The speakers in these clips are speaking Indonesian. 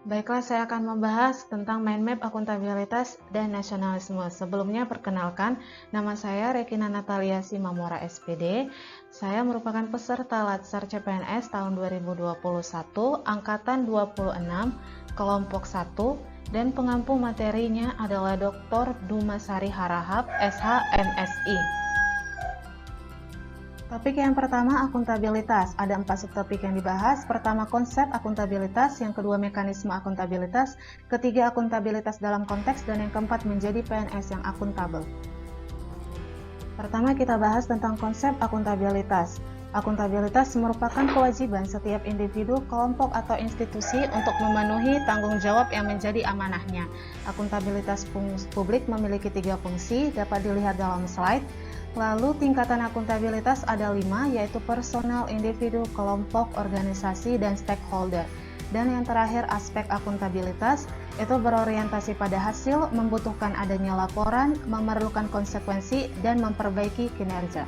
Baiklah, saya akan membahas tentang mind map akuntabilitas dan nasionalisme. Sebelumnya, perkenalkan, nama saya Regina Natalia Simamora SPD. Saya merupakan peserta Latsar CPNS tahun 2021, angkatan 26, kelompok 1, dan pengampu materinya adalah Dr. Dumasari Harahap, SH, MSI. Topik yang pertama, akuntabilitas. Ada 4 subtopik yang dibahas. Pertama, konsep akuntabilitas. Yang kedua, mekanisme akuntabilitas. Ketiga, akuntabilitas dalam konteks. Dan yang keempat, menjadi PNS yang akuntabel. Pertama, kita bahas tentang konsep akuntabilitas. Akuntabilitas merupakan kewajiban setiap individu, kelompok, atau institusi untuk memenuhi tanggung jawab yang menjadi amanahnya. Akuntabilitas publik memiliki 3 fungsi, dapat dilihat dalam slide. Lalu tingkatan akuntabilitas ada 5, yaitu personal, individu, kelompok, organisasi, dan stakeholder. Dan yang terakhir, aspek akuntabilitas itu berorientasi pada hasil, membutuhkan adanya laporan, memerlukan konsekuensi, dan memperbaiki kinerja.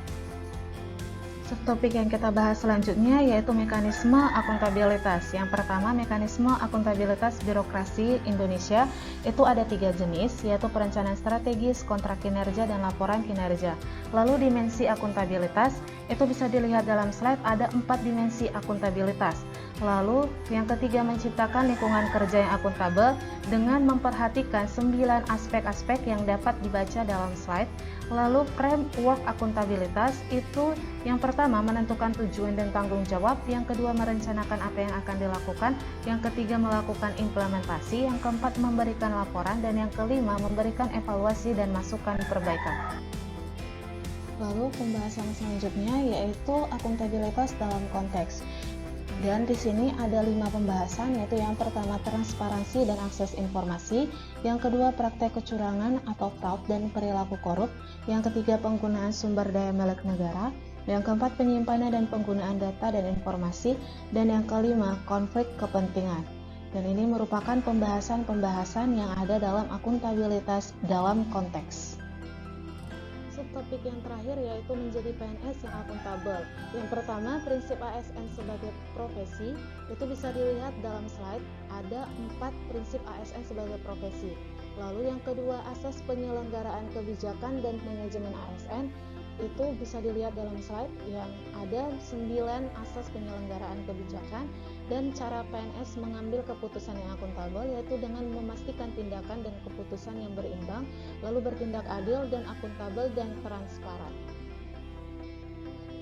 Subtopik yang kita bahas selanjutnya yaitu mekanisme akuntabilitas. Yang pertama, mekanisme akuntabilitas birokrasi Indonesia itu ada 3 jenis, yaitu perencanaan strategis, kontrak kinerja, dan laporan kinerja. Lalu dimensi akuntabilitas itu bisa dilihat dalam slide, ada 4 dimensi akuntabilitas. Lalu yang ketiga, menciptakan lingkungan kerja yang akuntabel dengan memperhatikan 9 aspek-aspek yang dapat dibaca dalam slide. Lalu framework akuntabilitas itu yang pertama menentukan tujuan dan tanggung jawab, yang kedua merencanakan apa yang akan dilakukan, yang ketiga melakukan implementasi, yang keempat memberikan laporan, dan yang kelima memberikan evaluasi dan masukan perbaikan. Lalu pembahasan selanjutnya yaitu akuntabilitas dalam konteks. Dan di sini ada 5 pembahasan, yaitu yang pertama transparansi dan akses informasi, yang kedua praktek kecurangan atau fraud dan perilaku korup, yang ketiga penggunaan sumber daya milik negara, yang keempat penyimpanan dan penggunaan data dan informasi, dan yang kelima konflik kepentingan. Dan ini merupakan pembahasan-pembahasan yang ada dalam akuntabilitas dalam konteks. Subtopik yang terakhir yaitu menjadi PNS yang akuntabel. Yang pertama, prinsip ASN sebagai profesi, itu bisa dilihat dalam slide, ada 4 prinsip ASN sebagai profesi. Lalu yang kedua, asas penyelenggaraan kebijakan dan manajemen ASN, itu bisa dilihat dalam slide yang ada 9 asas penyelenggaraan kebijakan. Dan cara PNS mengambil keputusan yang akuntabel yaitu dengan memastikan tindakan dan keputusan yang berimbang, lalu bertindak adil dan akuntabel dan transparan.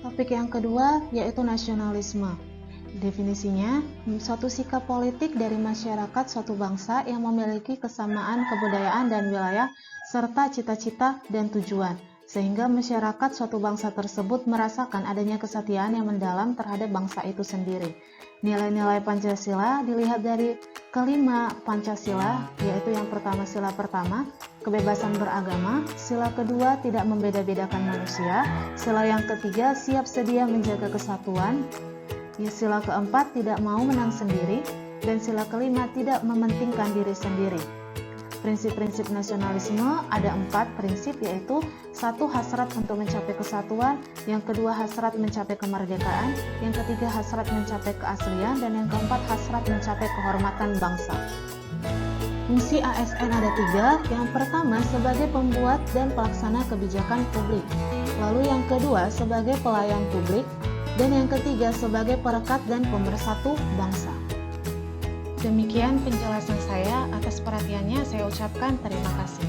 Topik yang kedua yaitu nasionalisme. Definisinya, suatu sikap politik dari masyarakat suatu bangsa yang memiliki kesamaan kebudayaan dan wilayah serta cita-cita dan tujuan, sehingga masyarakat suatu bangsa tersebut merasakan adanya kesetiaan yang mendalam terhadap bangsa itu sendiri. Nilai-nilai Pancasila dilihat dari kelima Pancasila, yaitu yang pertama sila pertama, kebebasan beragama, sila kedua tidak membeda-bedakan manusia, sila yang ketiga siap sedia menjaga kesatuan, sila keempat tidak mau menang sendiri, dan sila kelima tidak mementingkan diri sendiri. Prinsip-prinsip nasionalisme ada 4 prinsip, yaitu 1. Hasrat untuk mencapai kesatuan, yang kedua hasrat mencapai kemerdekaan, yang ketiga hasrat mencapai keaslian, dan yang keempat hasrat mencapai kehormatan bangsa. Fungsi ASN ada 3, yang pertama sebagai pembuat dan pelaksana kebijakan publik, lalu yang kedua sebagai pelayan publik, dan yang ketiga sebagai perekat dan pemersatu bangsa. Demikian penjelasan saya, atas perhatiannya saya ucapkan terima kasih.